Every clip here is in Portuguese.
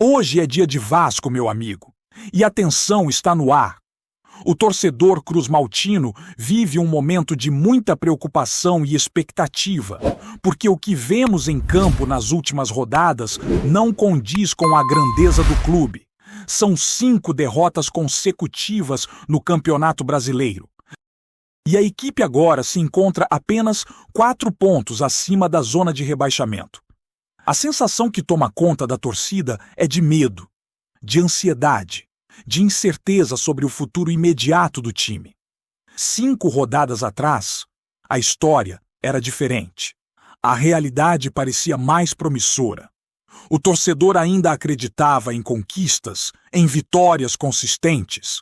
Hoje é dia de Vasco, meu amigo, e a tensão está no ar. O torcedor cruzmaltino vive um momento de muita preocupação e expectativa, porque o que vemos em campo nas últimas rodadas não condiz com a grandeza do clube. São 5 derrotas consecutivas no Campeonato Brasileiro. E a equipe agora se encontra apenas 4 pontos acima da zona de rebaixamento. A sensação que toma conta da torcida é de medo, de ansiedade, de incerteza sobre o futuro imediato do time. 5 rodadas atrás, a história era diferente. A realidade parecia mais promissora. O torcedor ainda acreditava em conquistas, em vitórias consistentes.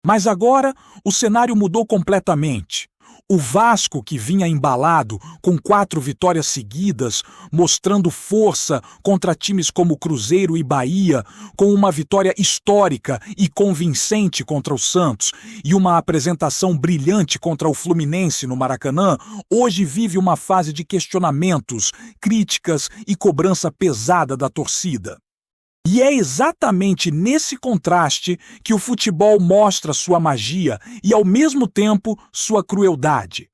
Mas agora o cenário mudou completamente. O Vasco, que vinha embalado com 4 vitórias seguidas, mostrando força contra times como Cruzeiro e Bahia, com uma vitória histórica e convincente contra o Santos e uma apresentação brilhante contra o Fluminense no Maracanã, hoje vive uma fase de questionamentos, críticas e cobrança pesada da torcida. E é exatamente nesse contraste que o futebol mostra sua magia e, ao mesmo tempo, sua crueldade.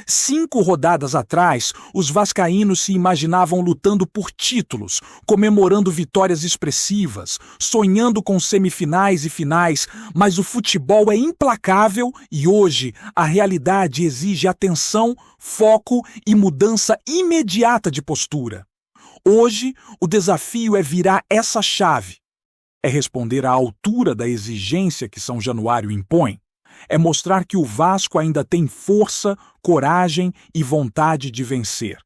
5 rodadas atrás, os vascaínos se imaginavam lutando por títulos, comemorando vitórias expressivas, sonhando com semifinais e finais, mas o futebol é implacável e hoje a realidade exige atenção, foco e mudança imediata de postura. Hoje, o desafio é virar essa chave. É responder à altura da exigência que São Januário impõe. É mostrar que o Vasco ainda tem força, coragem e vontade de vencer.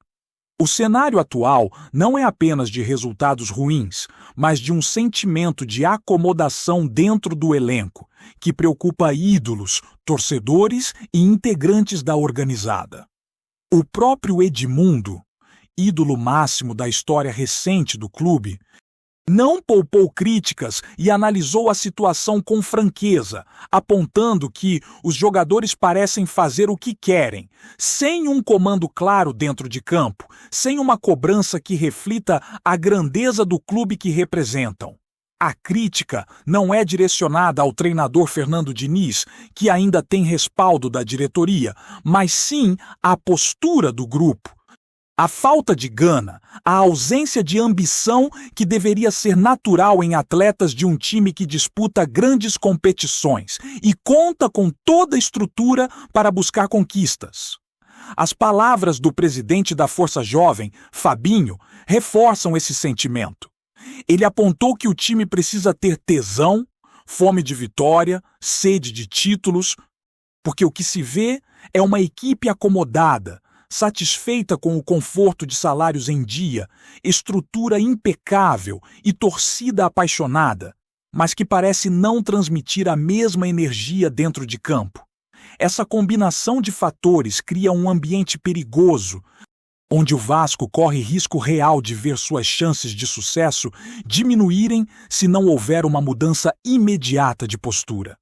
O cenário atual não é apenas de resultados ruins, mas de um sentimento de acomodação dentro do elenco, que preocupa ídolos, torcedores e integrantes da organizada. O próprio Edmundo, ídolo máximo da história recente do clube, não poupou críticas e analisou a situação com franqueza, apontando que os jogadores parecem fazer o que querem, sem um comando claro dentro de campo, sem uma cobrança que reflita a grandeza do clube que representam. A crítica não é direcionada ao treinador Fernando Diniz, que ainda tem respaldo da diretoria, mas sim à postura do grupo. A falta de gana, a ausência de ambição que deveria ser natural em atletas de um time que disputa grandes competições e conta com toda a estrutura para buscar conquistas. As palavras do presidente da Força Jovem, Fabinho, reforçam esse sentimento. Ele apontou que o time precisa ter tesão, fome de vitória, sede de títulos, porque o que se vê é uma equipe acomodada, satisfeita com o conforto de salários em dia, estrutura impecável e torcida apaixonada, mas que parece não transmitir a mesma energia dentro de campo. Essa combinação de fatores cria um ambiente perigoso, onde o Vasco corre risco real de ver suas chances de sucesso diminuírem se não houver uma mudança imediata de postura.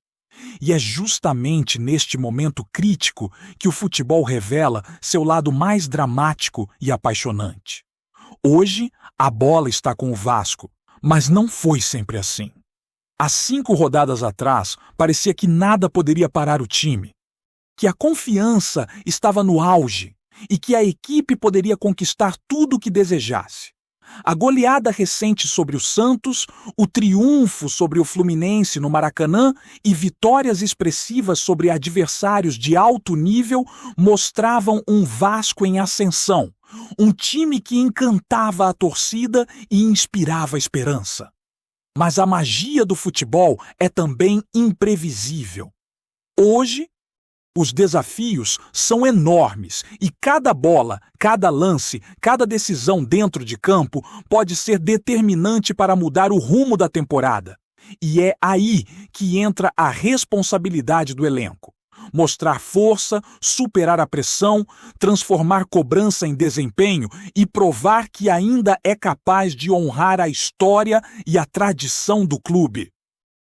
E é justamente neste momento crítico que o futebol revela seu lado mais dramático e apaixonante. Hoje, a bola está com o Vasco, mas não foi sempre assim. Há 5 rodadas atrás, parecia que nada poderia parar o time, que a confiança estava no auge e que a equipe poderia conquistar tudo o que desejasse. A goleada recente sobre o Santos, o triunfo sobre o Fluminense no Maracanã e vitórias expressivas sobre adversários de alto nível mostravam um Vasco em ascensão, um time que encantava a torcida e inspirava esperança. Mas a magia do futebol é também imprevisível. Hoje, os desafios são enormes e cada bola, cada lance, cada decisão dentro de campo pode ser determinante para mudar o rumo da temporada. E é aí que entra a responsabilidade do elenco. Mostrar força, superar a pressão, transformar cobrança em desempenho e provar que ainda é capaz de honrar a história e a tradição do clube.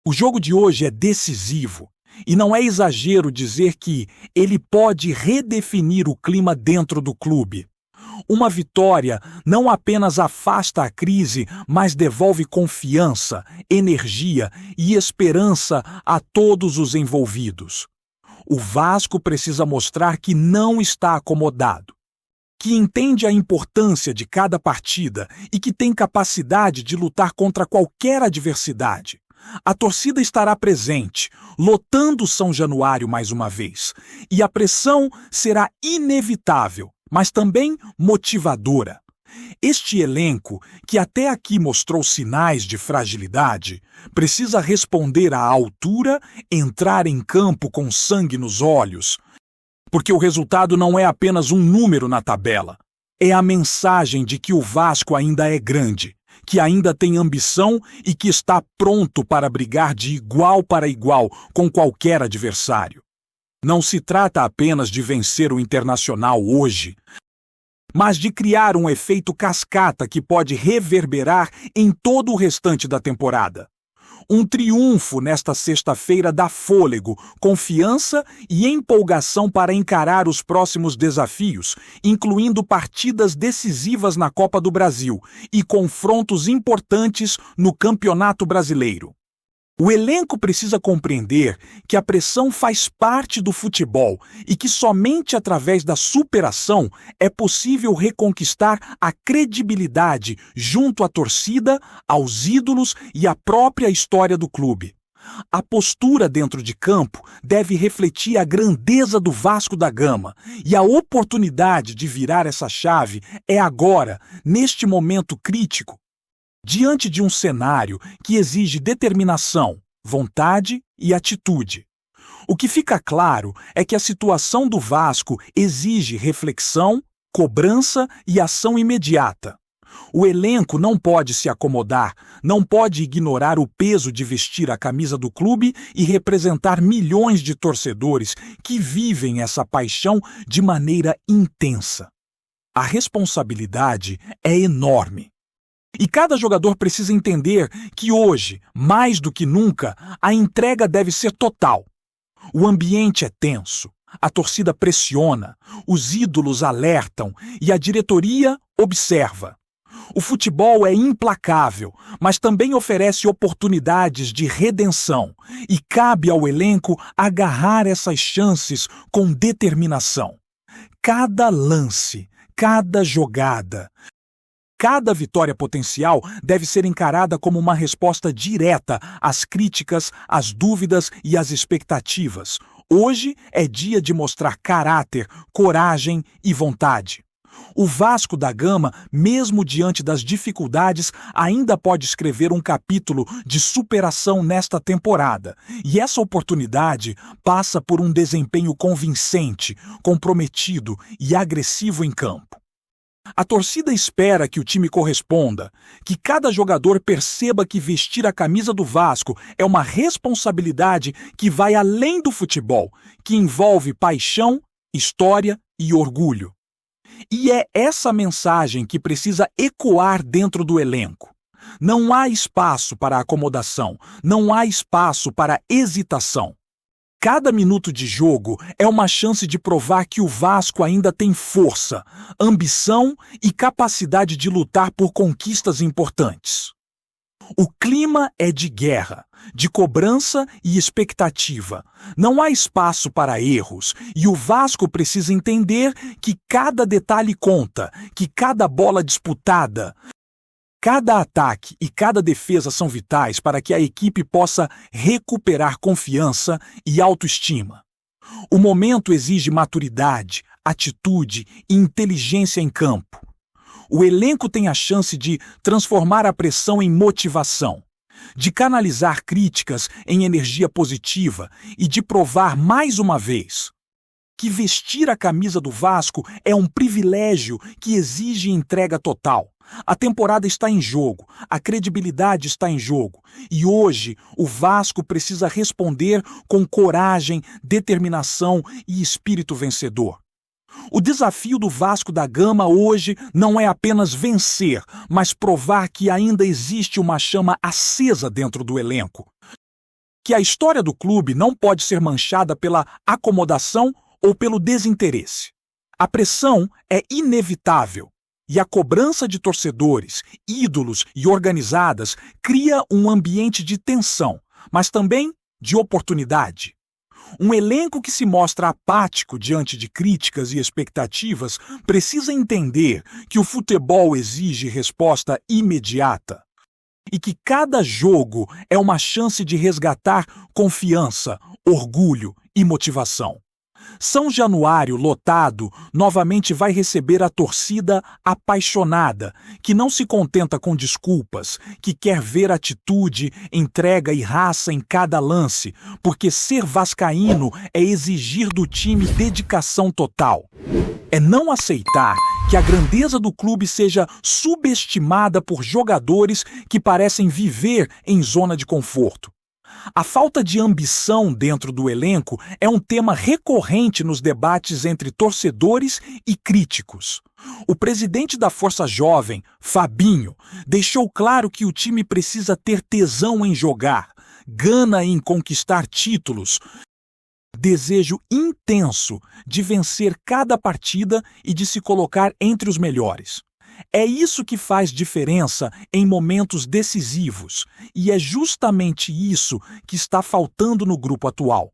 O jogo de hoje é decisivo. E não é exagero dizer que ele pode redefinir o clima dentro do clube. Uma vitória não apenas afasta a crise, mas devolve confiança, energia e esperança a todos os envolvidos. O Vasco precisa mostrar que não está acomodado, que entende a importância de cada partida e que tem capacidade de lutar contra qualquer adversidade. A torcida estará presente, lotando São Januário mais uma vez, e a pressão será inevitável, mas também motivadora. Este elenco, que até aqui mostrou sinais de fragilidade, precisa responder à altura, entrar em campo com sangue nos olhos, porque o resultado não é apenas um número na tabela. É a mensagem de que o Vasco ainda é grande, que ainda tem ambição e que está pronto para brigar de igual para igual com qualquer adversário. Não se trata apenas de vencer o Internacional hoje, mas de criar um efeito cascata que pode reverberar em todo o restante da temporada. Um triunfo nesta sexta-feira dá fôlego, confiança e empolgação para encarar os próximos desafios, incluindo partidas decisivas na Copa do Brasil e confrontos importantes no Campeonato Brasileiro. O elenco precisa compreender que a pressão faz parte do futebol e que somente através da superação é possível reconquistar a credibilidade junto à torcida, aos ídolos e à própria história do clube. A postura dentro de campo deve refletir a grandeza do Vasco da Gama e a oportunidade de virar essa chave é agora, neste momento crítico. Diante de um cenário que exige determinação, vontade e atitude. O que fica claro é que a situação do Vasco exige reflexão, cobrança e ação imediata. O elenco não pode se acomodar, não pode ignorar o peso de vestir a camisa do clube e representar milhões de torcedores que vivem essa paixão de maneira intensa. A responsabilidade é enorme. E cada jogador precisa entender que hoje, mais do que nunca, a entrega deve ser total. O ambiente é tenso, a torcida pressiona, os ídolos alertam e a diretoria observa. O futebol é implacável, mas também oferece oportunidades de redenção e cabe ao elenco agarrar essas chances com determinação. Cada lance, cada jogada, cada vitória potencial deve ser encarada como uma resposta direta às críticas, às dúvidas e às expectativas. Hoje é dia de mostrar caráter, coragem e vontade. O Vasco da Gama, mesmo diante das dificuldades, ainda pode escrever um capítulo de superação nesta temporada. E essa oportunidade passa por um desempenho convincente, comprometido e agressivo em campo. A torcida espera que o time corresponda, que cada jogador perceba que vestir a camisa do Vasco é uma responsabilidade que vai além do futebol, que envolve paixão, história e orgulho. E é essa mensagem que precisa ecoar dentro do elenco. Não há espaço para acomodação, não há espaço para hesitação. Cada minuto de jogo é uma chance de provar que o Vasco ainda tem força, ambição e capacidade de lutar por conquistas importantes. O clima é de guerra, de cobrança e expectativa. Não há espaço para erros e o Vasco precisa entender que cada detalhe conta, que cada bola disputada, cada ataque e cada defesa são vitais para que a equipe possa recuperar confiança e autoestima. O momento exige maturidade, atitude e inteligência em campo. O elenco tem a chance de transformar a pressão em motivação, de canalizar críticas em energia positiva e de provar mais uma vez que vestir a camisa do Vasco é um privilégio que exige entrega total. A temporada está em jogo, a credibilidade está em jogo e hoje o Vasco precisa responder com coragem, determinação e espírito vencedor. O desafio do Vasco da Gama hoje não é apenas vencer, mas provar que ainda existe uma chama acesa dentro do elenco. Que a história do clube não pode ser manchada pela acomodação ou pelo desinteresse. A pressão é inevitável, E a cobrança de torcedores, ídolos e organizadas cria um ambiente de tensão, mas também de oportunidade. Um elenco que se mostra apático diante de críticas e expectativas precisa entender que o futebol exige resposta imediata e que cada jogo é uma chance de resgatar confiança, orgulho e motivação. São Januário lotado novamente vai receber a torcida apaixonada, que não se contenta com desculpas, que quer ver atitude, entrega e raça em cada lance, porque ser vascaíno é exigir do time dedicação total. É não aceitar que a grandeza do clube seja subestimada por jogadores que parecem viver em zona de conforto. A falta de ambição dentro do elenco é um tema recorrente nos debates entre torcedores e críticos. O presidente da Força Jovem, Fabinho, deixou claro que o time precisa ter tesão em jogar, gana em conquistar títulos, desejo intenso de vencer cada partida e de se colocar entre os melhores. É isso que faz diferença em momentos decisivos, e é justamente isso que está faltando no grupo atual.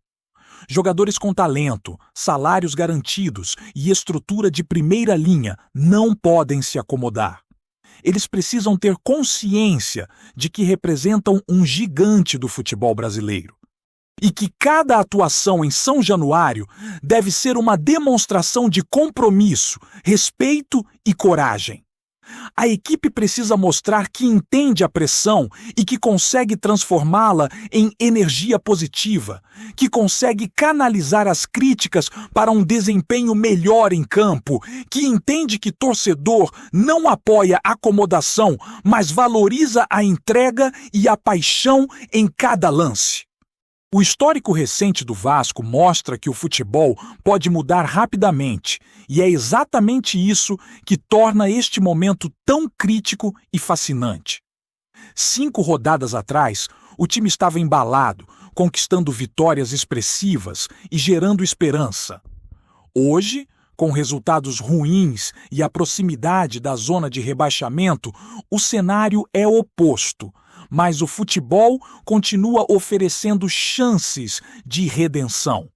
Jogadores com talento, salários garantidos e estrutura de primeira linha não podem se acomodar. Eles precisam ter consciência de que representam um gigante do futebol brasileiro. E que cada atuação em São Januário deve ser uma demonstração de compromisso, respeito e coragem. A equipe precisa mostrar que entende a pressão e que consegue transformá-la em energia positiva, que consegue canalizar as críticas para um desempenho melhor em campo, que entende que torcedor não apoia a acomodação, mas valoriza a entrega e a paixão em cada lance. O histórico recente do Vasco mostra que o futebol pode mudar rapidamente, e é exatamente isso que torna este momento tão crítico e fascinante. 5 rodadas atrás, o time estava embalado, conquistando vitórias expressivas e gerando esperança. Hoje, com resultados ruins e a proximidade da zona de rebaixamento, o cenário é oposto. Mas o futebol continua oferecendo chances de redenção.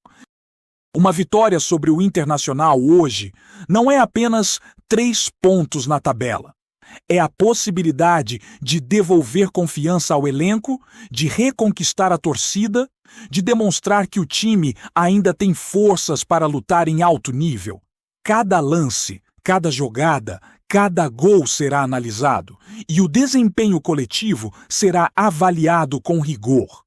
Uma vitória sobre o Internacional hoje não é apenas 3 pontos na tabela. É a possibilidade de devolver confiança ao elenco, de reconquistar a torcida, de demonstrar que o time ainda tem forças para lutar em alto nível. Cada lance, cada jogada, cada gol será analisado e o desempenho coletivo será avaliado com rigor.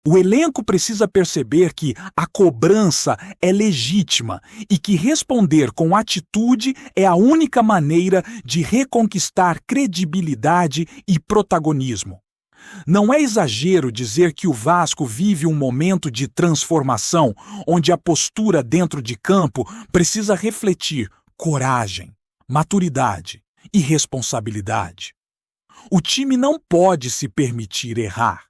O elenco precisa perceber que a cobrança é legítima e que responder com atitude é a única maneira de reconquistar credibilidade e protagonismo. Não é exagero dizer que o Vasco vive um momento de transformação, onde a postura dentro de campo precisa refletir coragem, maturidade e responsabilidade. O time não pode se permitir errar.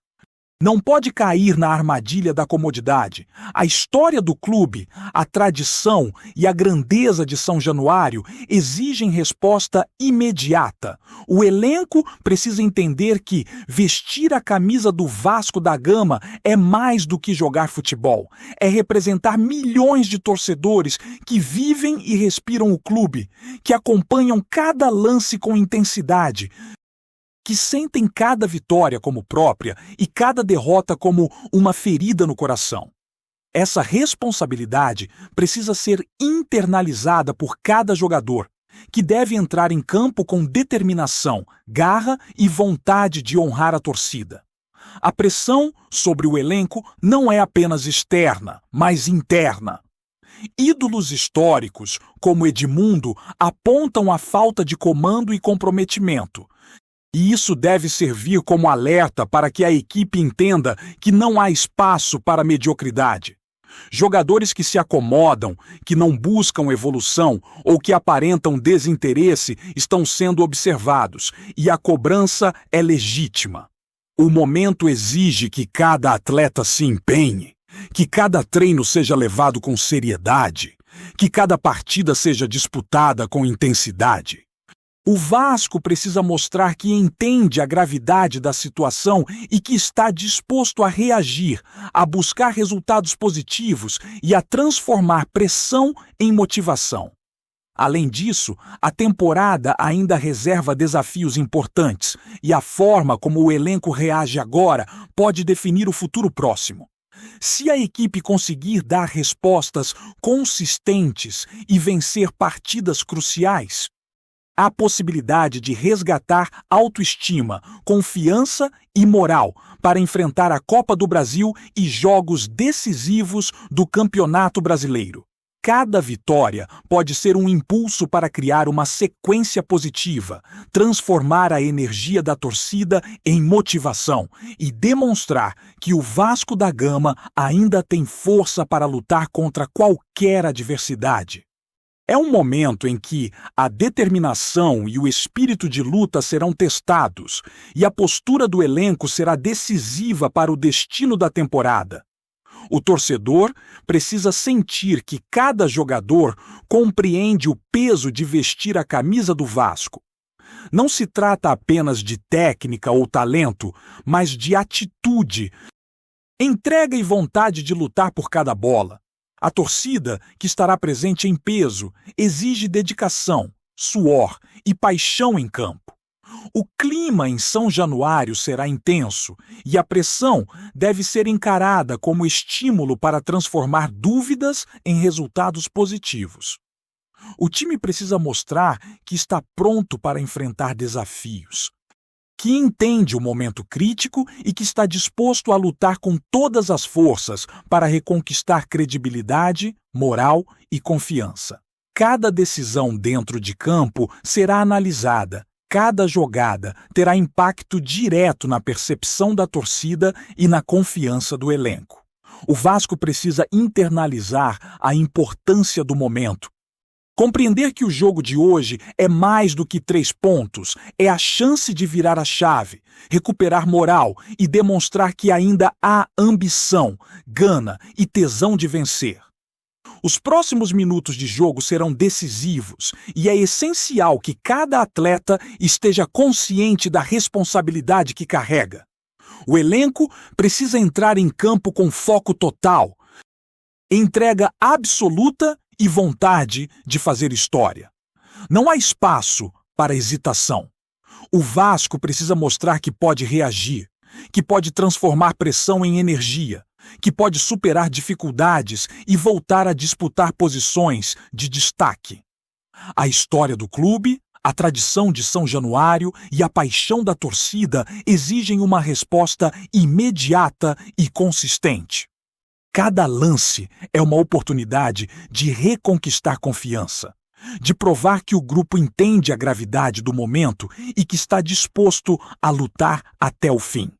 Não pode cair na armadilha da comodidade. A história do clube, a tradição e a grandeza de São Januário exigem resposta imediata. O elenco precisa entender que vestir a camisa do Vasco da Gama é mais do que jogar futebol. É representar milhões de torcedores que vivem e respiram o clube, que acompanham cada lance com intensidade, que sentem cada vitória como própria e cada derrota como uma ferida no coração. Essa responsabilidade precisa ser internalizada por cada jogador, que deve entrar em campo com determinação, garra e vontade de honrar a torcida. A pressão sobre o elenco não é apenas externa, mas interna. Ídolos históricos, como Edmundo, apontam a falta de comando e comprometimento. E isso deve servir como alerta para que a equipe entenda que não há espaço para mediocridade. Jogadores que se acomodam, que não buscam evolução ou que aparentam desinteresse estão sendo observados e a cobrança é legítima. O momento exige que cada atleta se empenhe, que cada treino seja levado com seriedade, que cada partida seja disputada com intensidade. O Vasco precisa mostrar que entende a gravidade da situação e que está disposto a reagir, a buscar resultados positivos e a transformar pressão em motivação. Além disso, a temporada ainda reserva desafios importantes e a forma como o elenco reage agora pode definir o futuro próximo. Se a equipe conseguir dar respostas consistentes e vencer partidas cruciais, há a possibilidade de resgatar autoestima, confiança e moral para enfrentar a Copa do Brasil e jogos decisivos do Campeonato Brasileiro. Cada vitória pode ser um impulso para criar uma sequência positiva, transformar a energia da torcida em motivação e demonstrar que o Vasco da Gama ainda tem força para lutar contra qualquer adversidade. É um momento em que a determinação e o espírito de luta serão testados e a postura do elenco será decisiva para o destino da temporada. O torcedor precisa sentir que cada jogador compreende o peso de vestir a camisa do Vasco. Não se trata apenas de técnica ou talento, mas de atitude, entrega e vontade de lutar por cada bola. A torcida, que estará presente em peso, exige dedicação, suor e paixão em campo. O clima em São Januário será intenso e a pressão deve ser encarada como estímulo para transformar dúvidas em resultados positivos. O time precisa mostrar que está pronto para enfrentar desafios, que entende o momento crítico e que está disposto a lutar com todas as forças para reconquistar credibilidade, moral e confiança. Cada decisão dentro de campo será analisada. Cada jogada terá impacto direto na percepção da torcida e na confiança do elenco. O Vasco precisa internalizar a importância do momento. Compreender que o jogo de hoje é mais do que 3 pontos, é a chance de virar a chave, recuperar moral e demonstrar que ainda há ambição, gana e tesão de vencer. Os próximos minutos de jogo serão decisivos e é essencial que cada atleta esteja consciente da responsabilidade que carrega. O elenco precisa entrar em campo com foco total, entrega absoluta e vontade de fazer história. Não há espaço para hesitação. O Vasco precisa mostrar que pode reagir, que pode transformar pressão em energia, que pode superar dificuldades e voltar a disputar posições de destaque. A história do clube, a tradição de São Januário e a paixão da torcida exigem uma resposta imediata e consistente. Cada lance é uma oportunidade de reconquistar confiança, de provar que o grupo entende a gravidade do momento e que está disposto a lutar até o fim.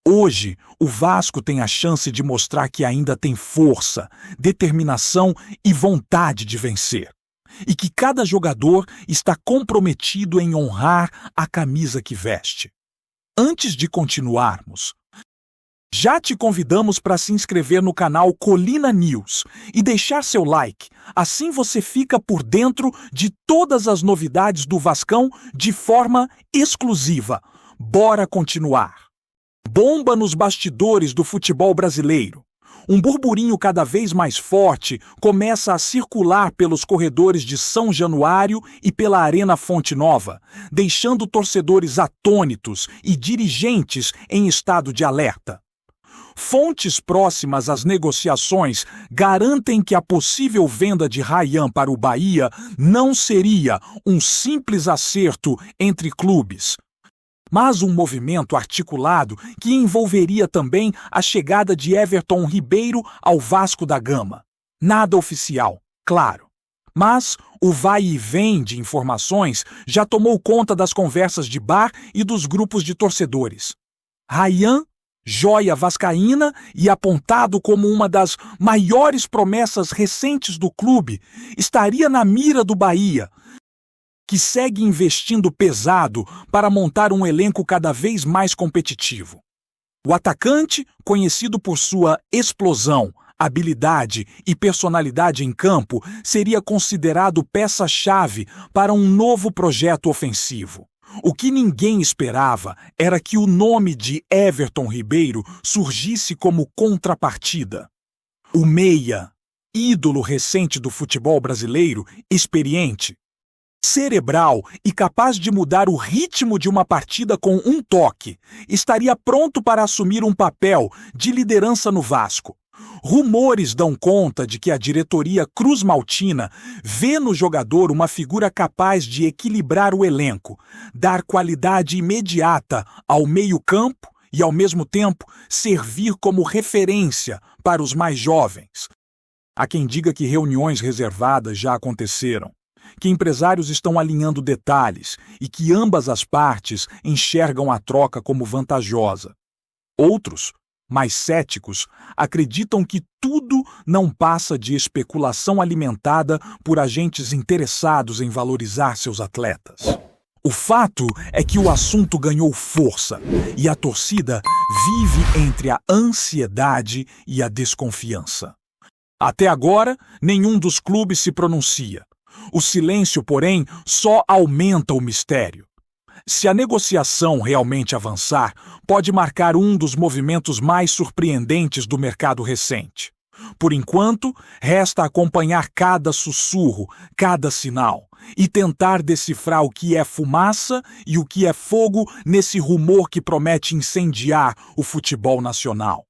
Hoje, o Vasco tem a chance de mostrar que ainda tem força, determinação e vontade de vencer. E que cada jogador está comprometido em honrar a camisa que veste. Antes de continuarmos, já te convidamos para se inscrever no canal Colina News e deixar seu like. Assim você fica por dentro de todas as novidades do Vascão de forma exclusiva. Bora continuar! Bomba nos bastidores do futebol brasileiro. Um burburinho cada vez mais forte começa a circular pelos corredores de São Januário e pela Arena Fonte Nova, deixando torcedores atônitos e dirigentes em estado de alerta. Fontes próximas às negociações garantem que a possível venda de Ryan para o Bahia não seria um simples acerto entre clubes, mas um movimento articulado que envolveria também a chegada de Everton Ribeiro ao Vasco da Gama. Nada oficial, claro. Mas o vai e vem de informações já tomou conta das conversas de bar e dos grupos de torcedores. Ryan, joia vascaína e apontado como uma das maiores promessas recentes do clube, estaria na mira do Bahia, que segue investindo pesado para montar um elenco cada vez mais competitivo. O atacante, conhecido por sua explosão, habilidade e personalidade em campo seria considerado peça-chave para um novo projeto ofensivo. O que ninguém esperava era que o nome de Everton Ribeiro surgisse como contrapartida. O meia, ídolo recente do futebol brasileiro, experiente, cerebral e capaz de mudar o ritmo de uma partida com um toque, estaria pronto para assumir um papel de liderança no Vasco. Rumores dão conta de que a diretoria cruzmaltina vê no jogador uma figura capaz de equilibrar o elenco, dar qualidade imediata ao meio-campo e, ao mesmo tempo, servir como referência para os mais jovens. Há quem diga que reuniões reservadas já aconteceram, que empresários estão alinhando detalhes e que ambas as partes enxergam a troca como vantajosa. Outros, mais céticos, acreditam que tudo não passa de especulação alimentada por agentes interessados em valorizar seus atletas. O fato é que o assunto ganhou força e a torcida vive entre a ansiedade e a desconfiança. Até agora, nenhum dos clubes se pronuncia. O silêncio, porém, só aumenta o mistério. Se a negociação realmente avançar, pode marcar um dos movimentos mais surpreendentes do mercado recente. Por enquanto, resta acompanhar cada sussurro, cada sinal, e tentar decifrar o que é fumaça e o que é fogo nesse rumor que promete incendiar o futebol nacional.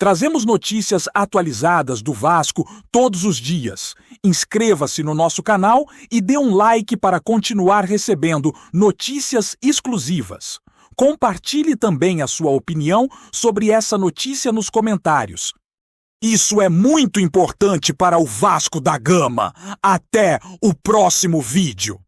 Trazemos notícias atualizadas do Vasco todos os dias. Inscreva-se no nosso canal e dê um like para continuar recebendo notícias exclusivas. Compartilhe também a sua opinião sobre essa notícia nos comentários. Isso é muito importante para o Vasco da Gama. Até o próximo vídeo.